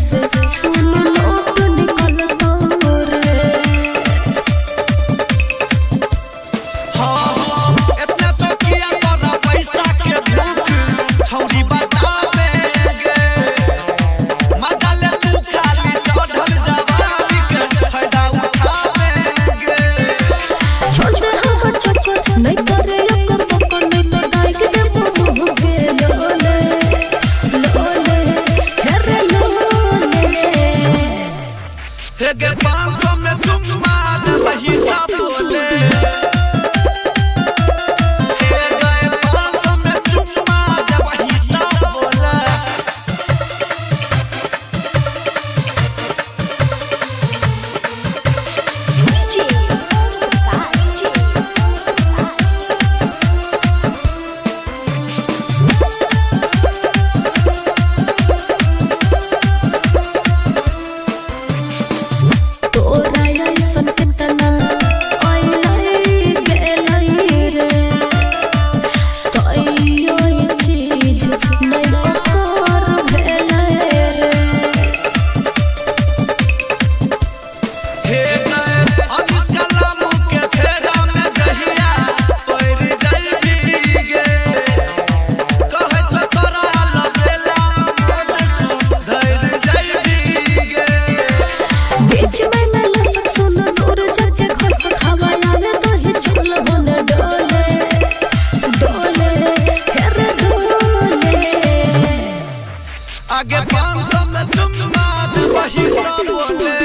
से सुन नोट निकलता रे। हाँ इतना चौकिया तोरा पैसा के भूख छौरी बतावे गे मजा ले तू खाली चढ़ल जवानी के फायदा उठावे गे। छोड़ दे हमर चक्कर नहीं करे ओकर पकड़ नहीं तो डाइक दे मुंह के लोले लोले हेरे लोले। हे गे 500 में चुम्मा दे वही ता बोले। हे गे 500 में चुम्मा दे वही ता बोले। तोरा ऐसन कितना आइलै गेलै रे तइयो ई चीज नहीं ओकर भेलै रे। हे गे अनिस कलम के फेरा में जहिया पैर जलबी गे कहे छ तोरा लगेला मोट सुधर जलबी गे। बीच में न लसक सुन दूर जाके खस खावा आवे दही चल होन डोले डोले हेरे डोले। आगे 500 में चुम्मा दे वही ता बोले।